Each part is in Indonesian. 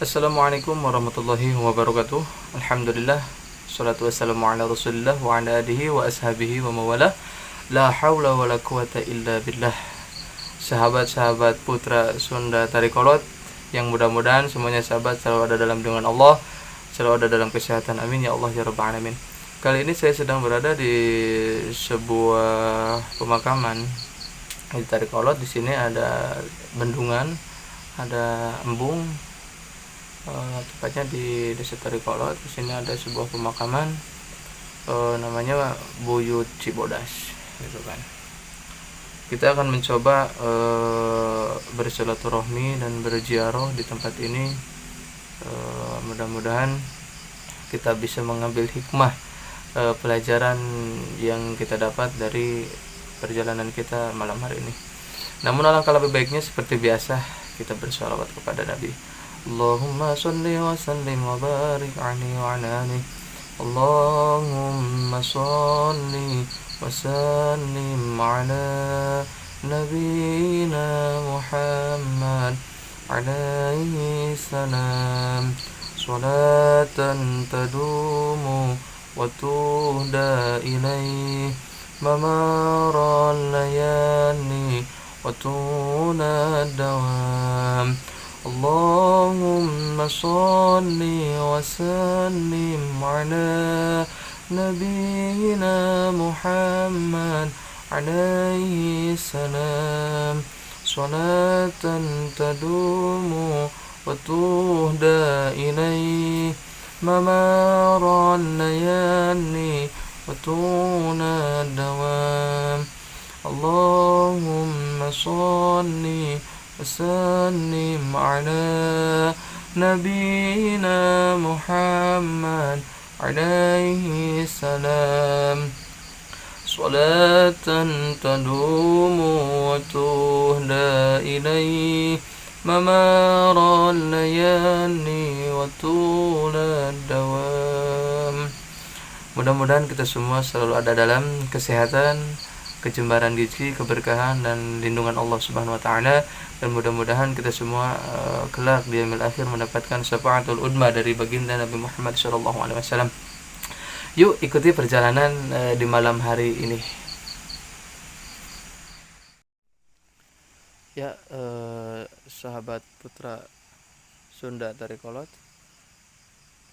Assalamualaikum warahmatullahi wabarakatuh. Alhamdulillah, salatu wassalamu ala rasulillah wa ala alihi wa ashabihi wa mawala. La hawla wa la quwata illa billah. Sahabat-sahabat putra Sunda Tarikolot, yang mudah-mudahan semuanya sahabat selalu ada dalam lindungan Allah, selalu ada dalam kesehatan, amin ya Allah ya rabbal alamin. Kali ini saya sedang berada di sebuah pemakaman di Tarikolot. Di sini ada bendungan, ada embung, tepatnya di Desa Tarikolot. Di sini ada sebuah pemakaman, namanya Buyut Cibodas, gitu kan. Kita akan mencoba bersilaturahmi dan berziarah di tempat ini. Mudah-mudahan kita bisa mengambil hikmah pelajaran yang kita dapat dari perjalanan kita malam hari ini. Namun alangkah lebih baiknya seperti biasa kita bersalawat kepada Nabi. Allahumma sholli wa sallim wa barik alaihi wa ala alihi. Allahumma sholli wa sallim ala nabiyyina Muhammad alaihi salam. Salatan tadumu wa tuhda ilaihi mamaral layani wa tuna dawam. Allahumma sholli wa sallim ala nabiyyina Muhammad alaihi salam. Salatan tadumu wa tuhda ilaihi mamaral layani wa tuna dawam. Allahumma sholli وسلم على نبينا محمد عليه السلام. صلاة تدوم وتهدى إليه ممار الليالي وطول الدوام. Mudah-mudahan kita semua selalu ada dalam kesehatan, kejembaran rezeki, keberkahan dan lindungan Allah Subhanahu wa taala, dan mudah-mudahan kita semua kelak di yaumil akhir mendapatkan syafaatul udma dari baginda Nabi Muhammad sallallahu alaihi wasallam. Yuk ikuti perjalanan di malam hari ini. Ya, sahabat putra Sunda Tarikolot,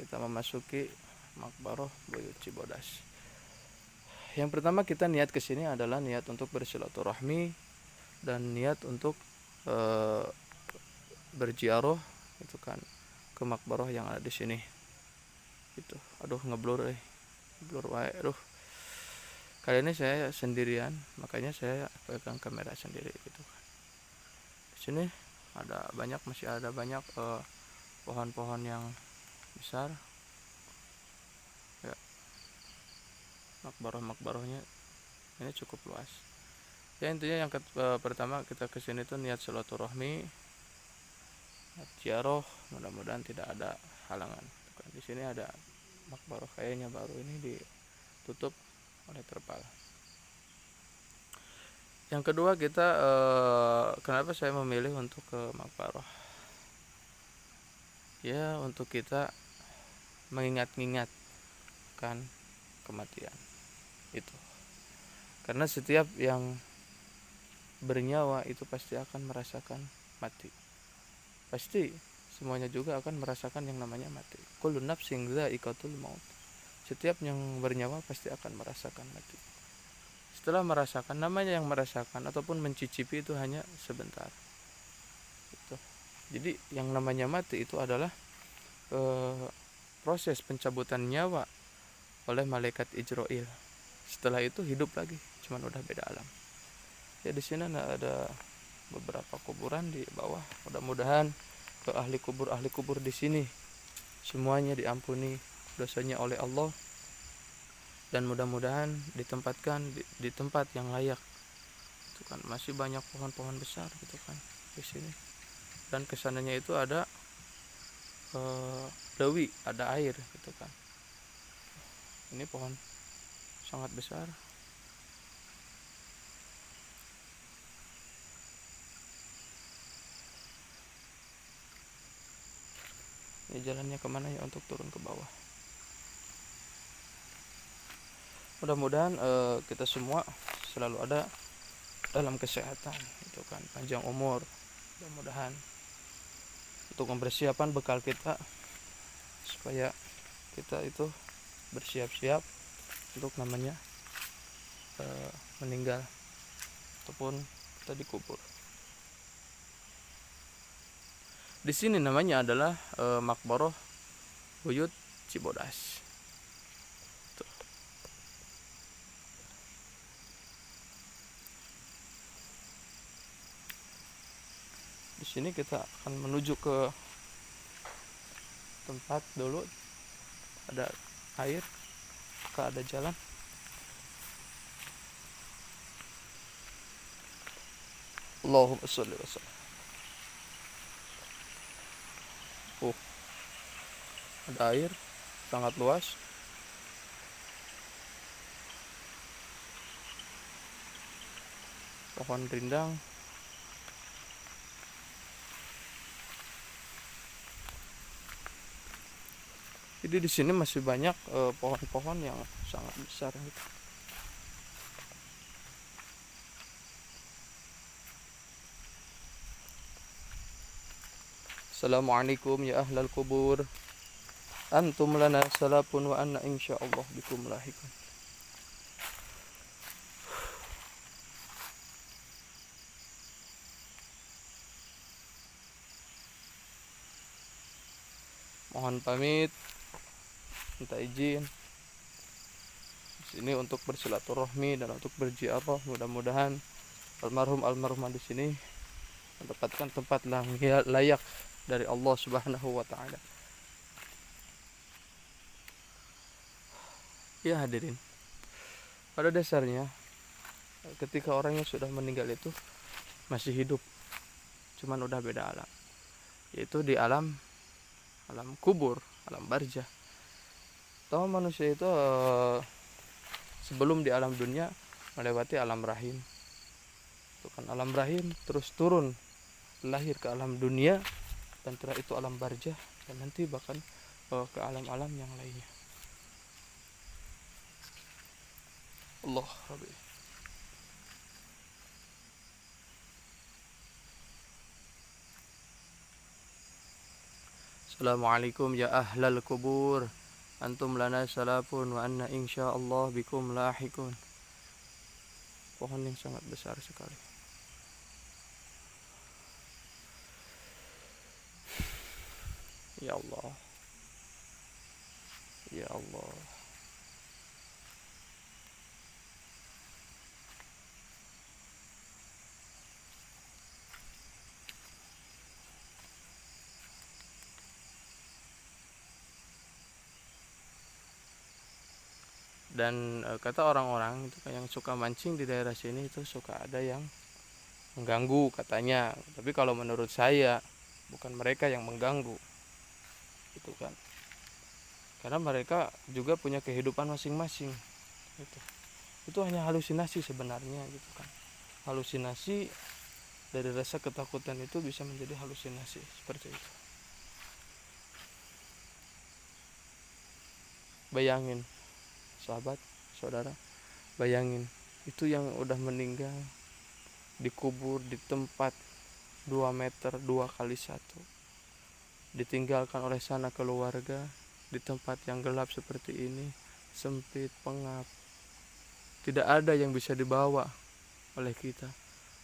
kita memasuki Makbarah Buyut Cibodas. Yang pertama kita niat ke sini adalah niat untuk bersilaturahmi dan niat untuk berziarah, itu kan, ke makbarah yang ada di sini. Itu, aduh ngeblur wae, aduh. Kali ini saya sendirian, makanya saya pegang kamera sendiri, gitu kan. Di sini masih ada banyak pohon-pohon yang besar. Ya, makbarahnya ini cukup luas. Ya, intinya yang pertama kita kesini tuh niat silaturahmi, niat ziarah, mudah-mudahan tidak ada halangan. Di sini ada makbarah, kayaknya baru ini ditutup oleh terpal. Yang kedua kita kenapa saya memilih untuk ke makbarah? Ya, untuk kita mengingat-ingat kan kematian itu. Karena setiap yang bernyawa itu pasti akan merasakan mati. Pasti semuanya juga akan merasakan yang namanya mati. Kullu nafsin dha'iqatul maut. Setiap yang bernyawa pasti akan merasakan mati. Setelah merasakan, namanya yang merasakan ataupun mencicipi itu hanya sebentar. Gitu. Jadi yang namanya mati itu adalah proses pencabutan nyawa oleh malaikat Ijroil. Setelah itu hidup lagi, cuman udah beda alam. Ya, di sini ada beberapa kuburan di bawah. Mudah-mudahan ke ahli kubur di sini semuanya diampuni dosanya oleh Allah, dan mudah-mudahan ditempatkan di tempat yang layak. Itu kan masih banyak pohon-pohon besar, gitu kan, di sini. Dan kesananya itu ada lewi, ada air, gitu kan. Ini pohon sangat besar. ya jalannya kemana ya, untuk turun ke bawah. Mudah-mudahan kita semua selalu ada dalam kesehatan, itu kan, panjang umur. Mudah-mudahan untuk mempersiapkan bekal kita supaya kita itu bersiap-siap untuk namanya meninggal ataupun kita dikubur. Di sini namanya adalah Makboroh Buyut Cibodas. Tuh. Di sini kita akan menuju ke tempat dulu ada air, ada jalan. Allahumma sholli wa sallam. Ada air sangat luas. Pohon rindang. Jadi di sini masih banyak pohon-pohon yang sangat besar gitu. Assalamualaikum ya ahlal kubur. Antum lana salafun wa anna insyaallah bikum lahikun. Mohon pamit, minta izin di sini untuk bersilaturahmi dan untuk berziarah. Mudah-mudahan almarhumah di sini mendapatkan tempat yang layak dari Allah Subhanahu wa taala. Ya hadirin, pada dasarnya ketika orang yang sudah meninggal itu masih hidup, cuman udah beda alam, yaitu di alam kubur, alam barzah. Tahu manusia itu sebelum di alam dunia melewati alam rahim. Itu kan alam rahim, terus turun lahir ke alam dunia, dan setelah itu alam barzah, dan nanti bahkan ke alam-alam yang lainnya. Allah Rabbi. Assalamualaikum ya ahlal kubur. Antum lana salafun wa anna insyaallah bikum lahikun. Pohon yang sangat besar sekali. Ya Allah. Ya Allah. Dan kata orang-orang itu yang suka mancing di daerah sini itu suka ada yang mengganggu katanya. Tapi kalau menurut saya bukan mereka yang mengganggu, itu kan, karena mereka juga punya kehidupan masing-masing. Itu hanya halusinasi sebenarnya, gitu kan. Halusinasi dari rasa ketakutan itu bisa menjadi halusinasi seperti itu. Bayangin sahabat, saudara, bayangin itu yang udah meninggal dikubur di tempat 2 meter 2 kali 1, ditinggalkan oleh sanak keluarga di tempat yang gelap seperti ini, sempit, pengap. Tidak ada yang bisa dibawa oleh kita.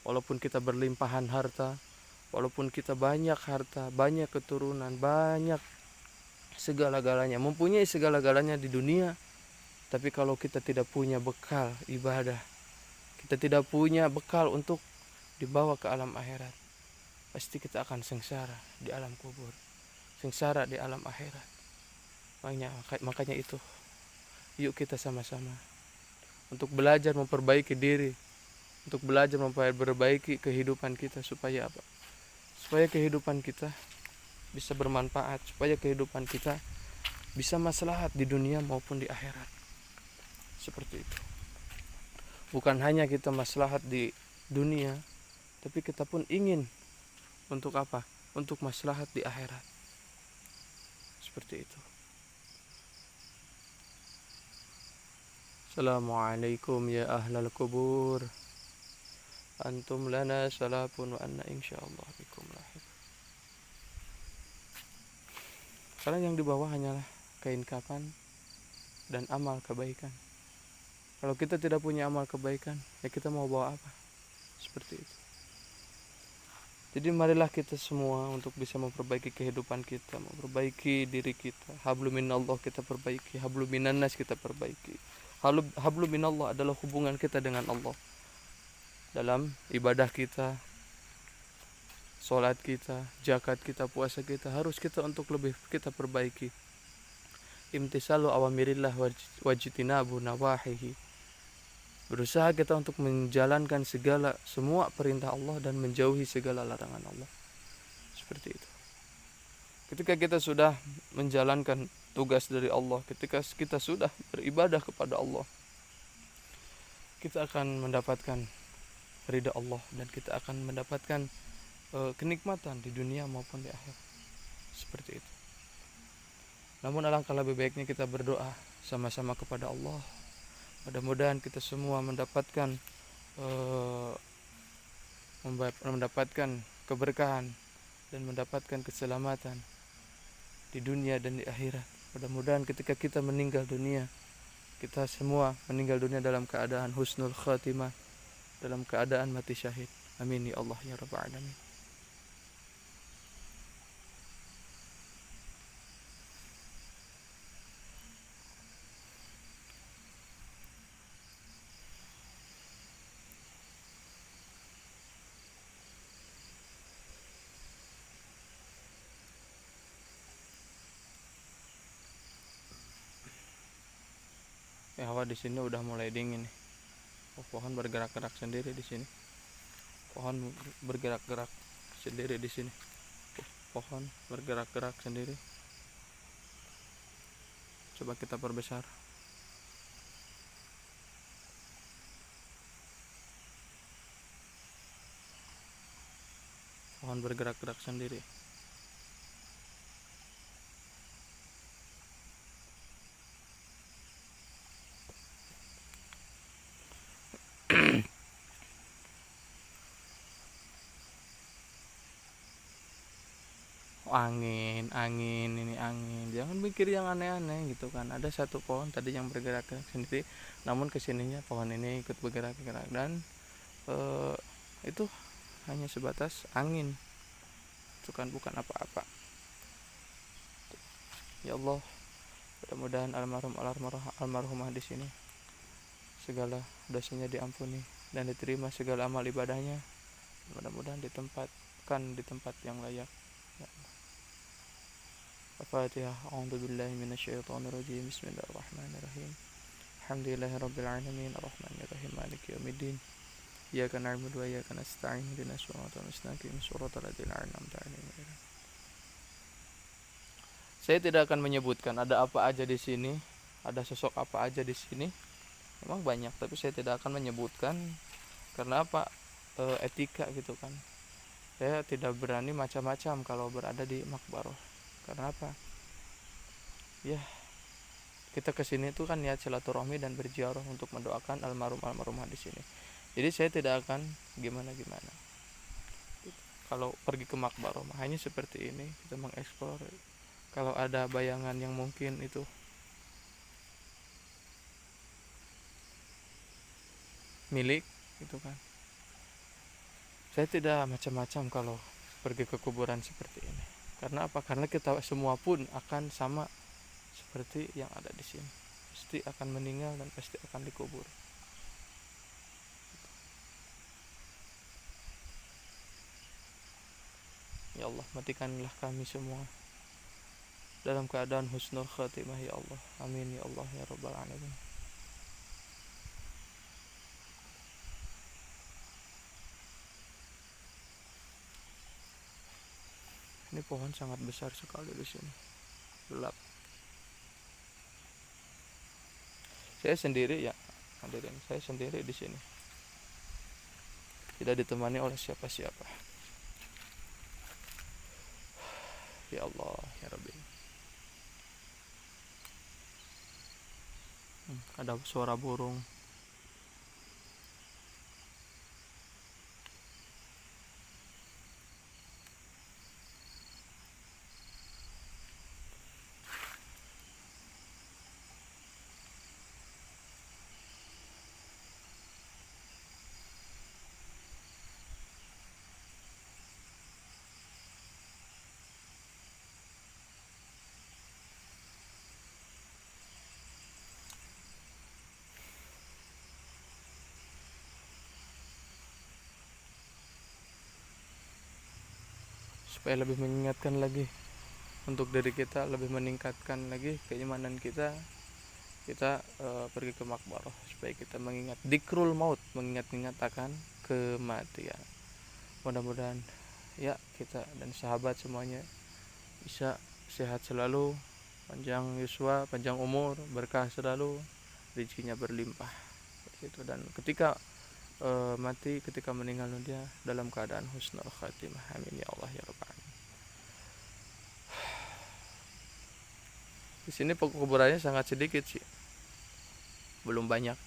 Walaupun kita berlimpahan harta, walaupun kita banyak harta, banyak keturunan, banyak segala-galanya, mempunyai segala-galanya di dunia, tapi kalau kita tidak punya bekal ibadah, kita tidak punya bekal untuk dibawa ke alam akhirat, pasti kita akan sengsara di alam kubur, sengsara di alam akhirat. Makanya itu, yuk kita sama-sama untuk belajar memperbaiki diri, untuk belajar memperbaiki kehidupan kita, supaya apa? Supaya kehidupan kita bisa bermanfaat, supaya kehidupan kita bisa maslahat di dunia maupun di akhirat. Seperti itu. Bukan hanya kita maslahat di dunia, tapi kita pun ingin untuk apa? Untuk maslahat di akhirat. seperti itu. Assalamualaikum ya ahlal kubur, antum lana salafun wa anna insyaallah bikum lahir. Karena yang di bawah hanyalah kain kafan dan amal kebaikan. Kalau kita tidak punya amal kebaikan, ya kita mau bawa apa? Seperti itu. Jadi marilah kita semua untuk bisa memperbaiki kehidupan kita, memperbaiki diri kita. Hablum minallah kita perbaiki, hablum minannas kita perbaiki. Hablum minallah adalah hubungan kita dengan Allah. Dalam ibadah kita, sholat kita, zakat kita, puasa kita, harus kita untuk lebih kita perbaiki. Imtisalu awamirillah wajtinabu nawahihi. Berusaha kita untuk menjalankan semua perintah Allah dan menjauhi segala larangan Allah. Seperti itu. Ketika kita sudah menjalankan tugas dari Allah, ketika kita sudah beribadah kepada Allah, kita akan mendapatkan ridha Allah dan kita akan mendapatkan kenikmatan di dunia maupun di akhirat. Seperti itu. Namun alangkah lebih baiknya kita berdoa sama-sama kepada Allah. Mudah-mudahan kita semua mendapatkan keberkahan dan mendapatkan keselamatan di dunia dan di akhirat. Mudah-mudahan ketika kita meninggal dunia, kita semua meninggal dunia dalam keadaan husnul khatimah, dalam keadaan mati syahid. Amin ya Allah ya rabbal alamin. Hawa di sini udah mulai dingin nih. Pohon bergerak-gerak sendiri di sini. Pohon bergerak-gerak sendiri di sini. Pohon bergerak-gerak sendiri. Coba kita perbesar. Pohon bergerak-gerak sendiri. Angin, ini angin. Jangan mikir yang aneh-aneh gitu kan. Ada satu pohon tadi yang bergerak-gerak sendiri, namun kesininya pohon ini ikut bergerak-gerak dan itu hanya sebatas angin. Itu kan bukan apa-apa. Ya Allah, mudah-mudahan almarhumah di sini segala dosanya diampuni dan diterima segala amal ibadahnya. Mudah-mudahan ditempatkan di tempat yang layak. Ya Allah. Al-Fatihah. A'udzu billahi minasyaitonir rajim. Bismillahirrahmanirrahim. Alhamdulillahi rabbil alamin arrahmanir rahim maliki yaumiddin. Iyyaka na'budu wa iyyaka nasta'in ihdinas siratal mustaqim siratal ladzina an'amta 'alaihim. Saya tidak akan menyebutkan ada apa aja di sini, ada sosok apa aja di sini. Memang banyak, tapi saya tidak akan menyebutkan karena apa? Etika gitu kan. Saya tidak berani macam-macam kalau berada di makbaroh. Karena apa? Ya, kita kesini itu kan niat silaturahmi dan berziarah untuk mendoakan almarhumah di sini. Jadi saya tidak akan gimana-gimana. Kalau pergi ke makbaroh hanya seperti ini, kita mengeksplor. Kalau ada bayangan yang mungkin itu milik gitu kan. Saya tidak macam-macam kalau pergi ke kuburan seperti ini. Karena apa? Karena kita semua pun akan sama seperti yang ada di sini. Pasti akan meninggal dan pasti akan dikubur. Ya Allah, matikanlah kami semua dalam keadaan husnul khatimah ya Allah. Amin ya Allah ya rabbal alamin. Ini pohon sangat besar sekali di sini. Gelap. Saya sendiri ya, hadirin. Saya sendiri di sini. Tidak ditemani oleh siapa-siapa. Ya Allah, ya Rabbi. ada suara burung. Supaya lebih mengingatkan lagi untuk diri kita, lebih meningkatkan lagi keimanan kita, pergi ke makbarah supaya kita mengingat dikrul maut, mengingat-ingat akan kematian. Mudah-mudahan ya kita dan sahabat semuanya bisa sehat selalu, panjang yuswa, panjang umur, berkah selalu, rezekinya berlimpah begitu. Dan ketika mati, ketika meninggal dunia dalam keadaan husnul khatimah. Amin ya Allah ya rabbal alamin. Di sini kuburannya sangat sedikit sih, belum banyak.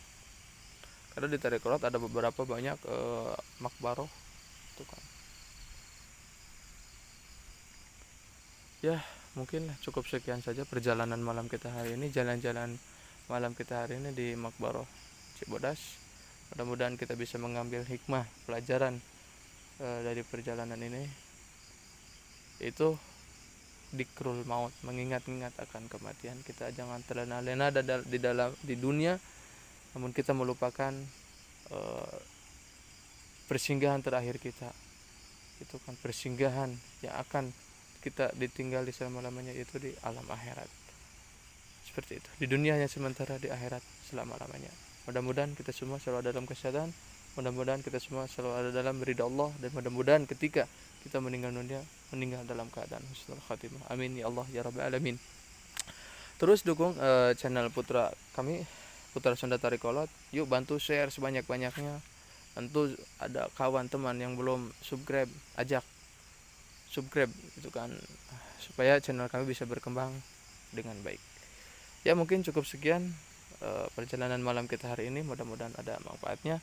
Karena di Tariqat ada beberapa banyak makbaroh itu kan. Ya, mungkin cukup sekian saja perjalanan malam kita hari ini, jalan-jalan malam kita hari ini di Makbaroh Cibodas. Mudah-mudahan kita bisa mengambil hikmah, pelajaran dari perjalanan ini, itu dikrul maut, mengingat-ingat akan kematian. Kita jangan terlena-lena di dunia, namun kita melupakan persinggahan terakhir kita. Itu kan persinggahan yang akan kita ditinggal di selama-lamanya, itu di alam akhirat. Seperti itu. Di dunia hanya sementara, di akhirat selama-lamanya. Mudah-mudahan kita semua selalu ada dalam kesehatan, mudah-mudahan kita semua selalu ada dalam ridha Allah, dan mudah-mudahan ketika kita meninggal dunia, meninggal dalam keadaan husnul khatimah. Amin ya Allah ya rabbal alamin. Terus dukung channel Putra kami, Putra Sunda Tarikolot. Yuk bantu share sebanyak-banyaknya. Tentu ada kawan teman yang belum subscribe, ajak subscribe itu kan, supaya channel kami bisa berkembang dengan baik. Ya mungkin cukup sekian perjalanan malam kita hari ini, mudah-mudahan ada manfaatnya.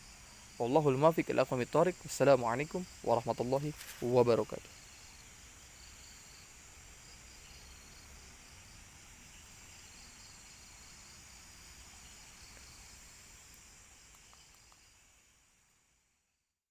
Wallahul muwaffiq ila aqwamit thoriq. Wassalamualaikum warahmatullahi wabarakatuh.